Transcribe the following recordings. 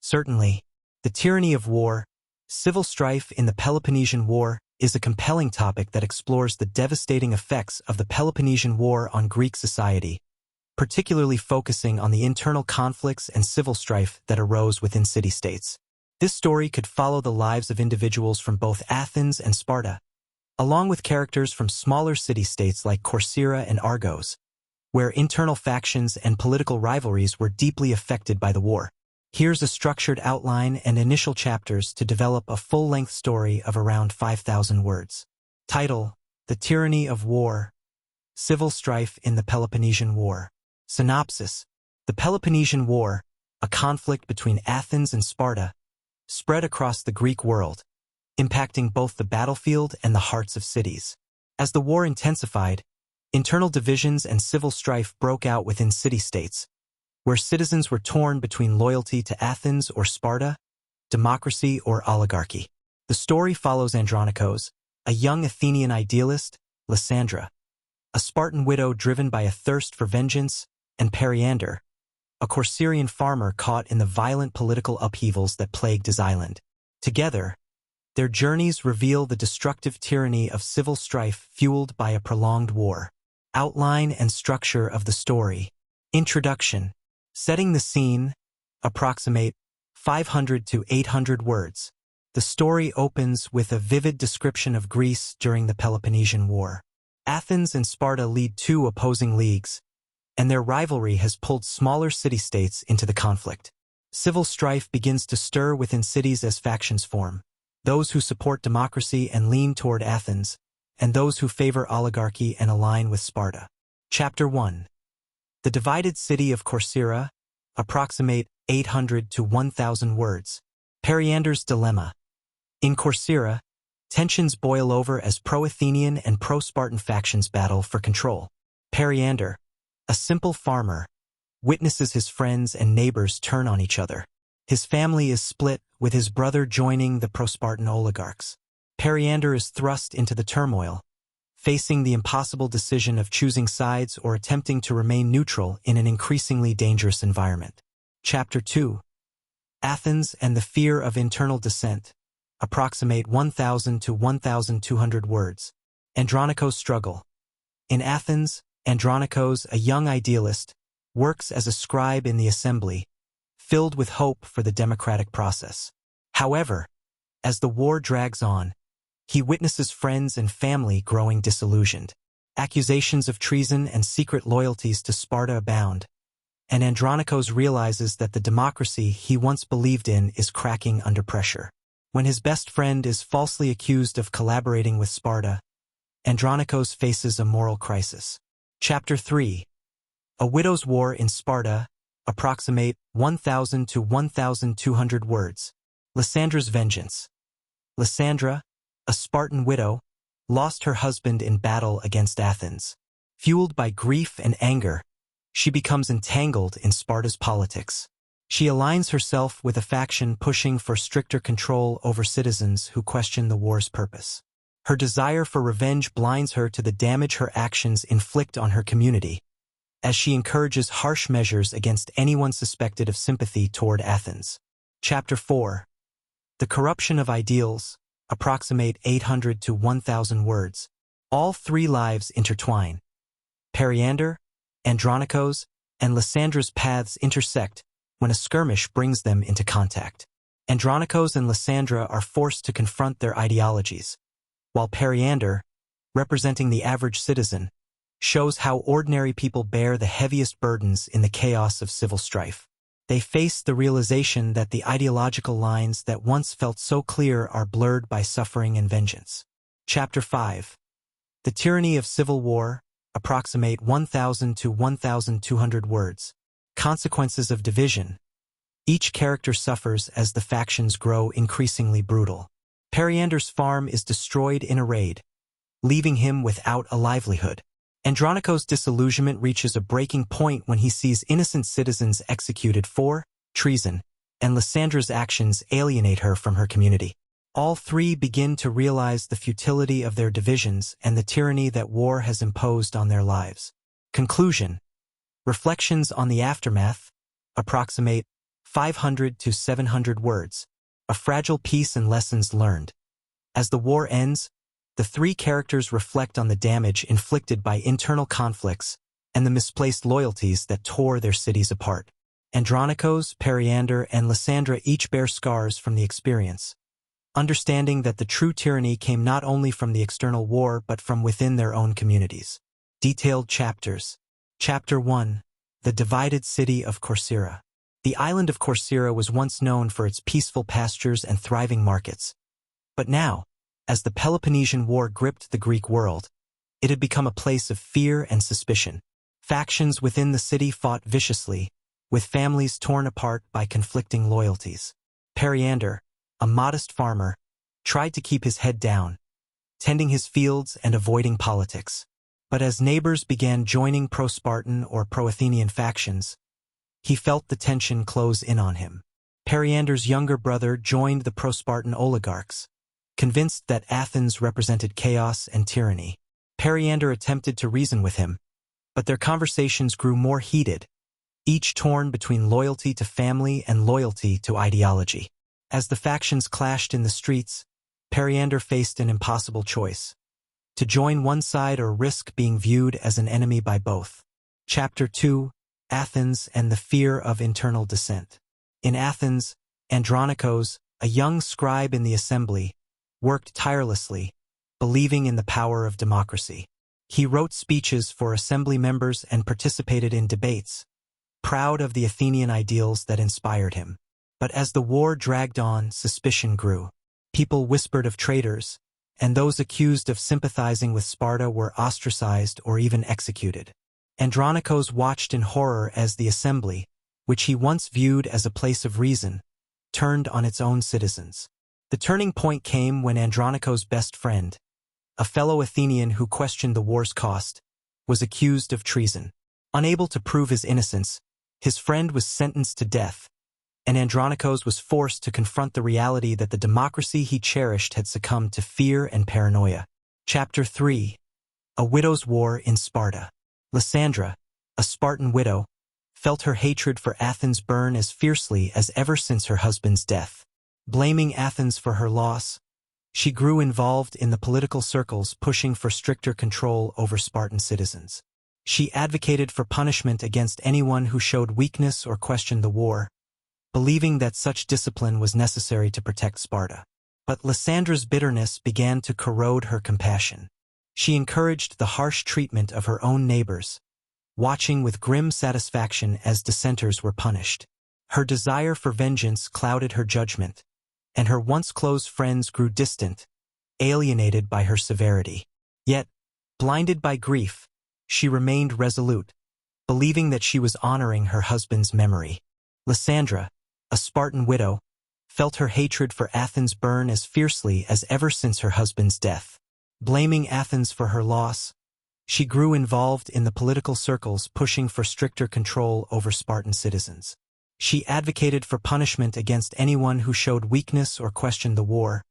Certainly, the tyranny of war, civil strife in the Peloponnesian War, is a compelling topic that explores the devastating effects of the Peloponnesian War on Greek society, particularly focusing on the internal conflicts and civil strife that arose within city-states. This story could follow the lives of individuals from both Athens and Sparta, along with characters from smaller city-states like Corcyra and Argos, where internal factions and political rivalries were deeply affected by the war. Here's a structured outline and initial chapters to develop a full-length story of around 5,000 words. Title: The Tyranny of War, Civil Strife in the Peloponnesian War. Synopsis: The Peloponnesian War, a conflict between Athens and Sparta, spread across the Greek world, impacting both the battlefield and the hearts of cities. As the war intensified, internal divisions and civil strife broke out within city-states, where citizens were torn between loyalty to Athens or Sparta, democracy or oligarchy. The story follows Andronikos, a young Athenian idealist, Lysandra, a Spartan widow driven by a thirst for vengeance, and Periander, a Corcyrian farmer caught in the violent political upheavals that plagued his island. Together, their journeys reveal the destructive tyranny of civil strife fueled by a prolonged war. Outline and structure of the story. Introduction. Setting the scene, approximate 500 to 800 words. The story opens with a vivid description of Greece during the Peloponnesian War. Athens and Sparta lead two opposing leagues, and their rivalry has pulled smaller city-states into the conflict. Civil strife begins to stir within cities as factions form, those who support democracy and lean toward Athens, and those who favor oligarchy and align with Sparta. Chapter 1. The divided city of Corcyra, approximate 800 to 1,000 words. Periander's dilemma. In Corcyra, tensions boil over as pro-Athenian and pro-Spartan factions battle for control. Periander, a simple farmer, witnesses his friends and neighbors turn on each other. His family is split, with his brother joining the pro-Spartan oligarchs. Periander is thrust into the turmoil, facing the impossible decision of choosing sides or attempting to remain neutral in an increasingly dangerous environment. Chapter 2. Athens and the Fear of Internal Dissent. Approximate 1,000 to 1,200 words. Andronikos' struggle. In Athens, Andronikos, a young idealist, works as a scribe in the assembly, filled with hope for the democratic process. However, as the war drags on, he witnesses friends and family growing disillusioned. Accusations of treason and secret loyalties to Sparta abound, and Andronikos realizes that the democracy he once believed in is cracking under pressure. When his best friend is falsely accused of collaborating with Sparta, Andronikos faces a moral crisis. Chapter 3. A Widow's War in Sparta, approximate 1,000 to 1,200 words. Lysandra's vengeance. Lysandra, a Spartan widow, lost her husband in battle against Athens. Fueled by grief and anger, she becomes entangled in Sparta's politics. She aligns herself with a faction pushing for stricter control over citizens who question the war's purpose. Her desire for revenge blinds her to the damage her actions inflict on her community, as she encourages harsh measures against anyone suspected of sympathy toward Athens. Chapter 4. The Corruption of Ideals. Approximate 800 to 1,000 words. All three lives intertwine. Periander, Andronikos, and Lysandra's paths intersect when a skirmish brings them into contact. Andronikos and Lysandra are forced to confront their ideologies, while Periander, representing the average citizen, shows how ordinary people bear the heaviest burdens in the chaos of civil strife. They face the realization that the ideological lines that once felt so clear are blurred by suffering and vengeance. Chapter 5. The Tyranny of Civil War, approximate 1,000 to 1,200 words. Consequences of division. Each character suffers as the factions grow increasingly brutal. Periander's farm is destroyed in a raid, leaving him without a livelihood. Andronikos' disillusionment reaches a breaking point when he sees innocent citizens executed for treason, and Lysandra's actions alienate her from her community. All three begin to realize the futility of their divisions and the tyranny that war has imposed on their lives. Conclusion. Reflections on the aftermath. Approximate 500 to 700 words. A fragile peace and lessons learned. As the war ends, the three characters reflect on the damage inflicted by internal conflicts and the misplaced loyalties that tore their cities apart. Andronikos, Periander, and Lysandra each bear scars from the experience, understanding that the true tyranny came not only from the external war but from within their own communities. Detailed chapters. Chapter 1. The Divided City of Corcyra. The island of Corcyra was once known for its peaceful pastures and thriving markets. But now, as the Peloponnesian War gripped the Greek world, it had become a place of fear and suspicion. Factions within the city fought viciously, with families torn apart by conflicting loyalties. Periander, a modest farmer, tried to keep his head down, tending his fields and avoiding politics. But as neighbors began joining pro-Spartan or pro-Athenian factions, he felt the tension close in on him. Periander's younger brother joined the pro-Spartan oligarchs, convinced that Athens represented chaos and tyranny. Periander attempted to reason with him, but their conversations grew more heated, each torn between loyalty to family and loyalty to ideology. As the factions clashed in the streets, Periander faced an impossible choice: to join one side or risk being viewed as an enemy by both. Chapter 2. Athens and the Fear of Internal Dissent. In Athens, Andronikos, a young scribe in the assembly, worked tirelessly, believing in the power of democracy. He wrote speeches for assembly members and participated in debates, proud of the Athenian ideals that inspired him. But as the war dragged on, suspicion grew. People whispered of traitors, and those accused of sympathizing with Sparta were ostracized or even executed. Andronikos watched in horror as the assembly, which he once viewed as a place of reason, turned on its own citizens. The turning point came when Andronikos' best friend, a fellow Athenian who questioned the war's cost, was accused of treason. Unable to prove his innocence, his friend was sentenced to death, and Andronikos was forced to confront the reality that the democracy he cherished had succumbed to fear and paranoia. Chapter 3. A Widow's War in Sparta. Lysandra, a Spartan widow, felt her hatred for Athens burn as fiercely as ever since her husband's death. Blaming Athens for her loss, she grew involved in the political circles pushing for stricter control over Spartan citizens. She advocated for punishment against anyone who showed weakness or questioned the war, believing that such discipline was necessary to protect Sparta. But Lysandra's bitterness began to corrode her compassion. She encouraged the harsh treatment of her own neighbors, watching with grim satisfaction as dissenters were punished. Her desire for vengeance clouded her judgment, and her once close friends grew distant, alienated by her severity. Yet, blinded by grief, she remained resolute, believing that she was honoring her husband's memory. Lysandra, a Spartan widow, felt her hatred for Athens burn as fiercely as ever since her husband's death. Blaming Athens for her loss, she grew involved in the political circles pushing for stricter control over Spartan citizens. She advocated for punishment against anyone who showed weakness or questioned the war,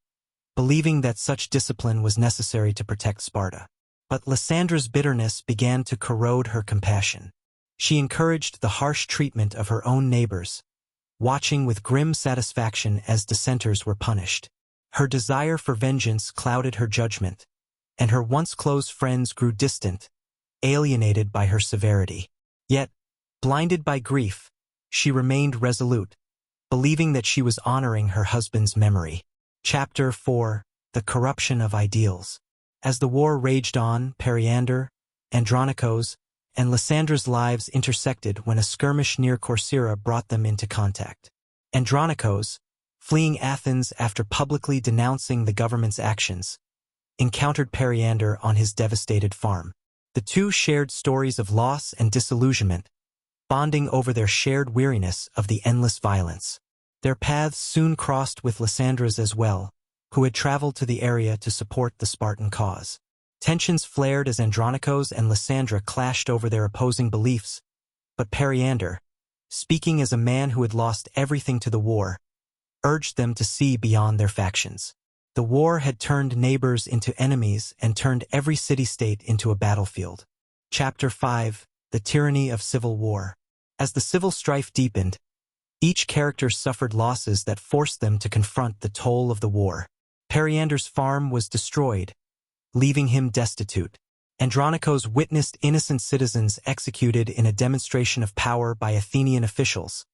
believing that such discipline was necessary to protect Sparta. But Lysandra's bitterness began to corrode her compassion. She encouraged the harsh treatment of her own neighbors, watching with grim satisfaction as dissenters were punished. Her desire for vengeance clouded her judgment, and her once close friends grew distant, alienated by her severity. Yet, blinded by grief, she remained resolute, believing that she was honoring her husband's memory. Chapter 4. The Corruption of Ideals. As the war raged on, Periander, Andronikos, and Lysandra's lives intersected when a skirmish near Corcyra brought them into contact. Andronikos, fleeing Athens after publicly denouncing the government's actions, encountered Periander on his devastated farm. The two shared stories of loss and disillusionment, bonding over their shared weariness of the endless violence. Their paths soon crossed with Lysandra's as well, who had traveled to the area to support the Spartan cause. Tensions flared as Andronikos and Lysandra clashed over their opposing beliefs, but Periander, speaking as a man who had lost everything to the war, urged them to see beyond their factions. The war had turned neighbors into enemies and turned every city-state into a battlefield. Chapter 5. The Tyranny of Civil War. As the civil strife deepened, Each character suffered losses that forced them to confront the toll of the war. Periander's farm was destroyed, leaving him destitute. Andronikos witnessed innocent citizens executed in a demonstration of power by Athenian officials,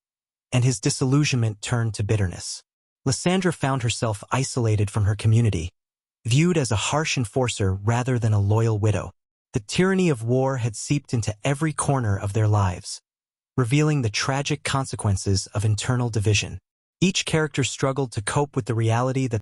and his disillusionment turned to bitterness. Lysandra found herself isolated from her community, viewed as a harsh enforcer rather than a loyal widow. The tyranny of war had seeped into every corner of their lives, revealing the tragic consequences of internal division. Each character struggled to cope with the reality that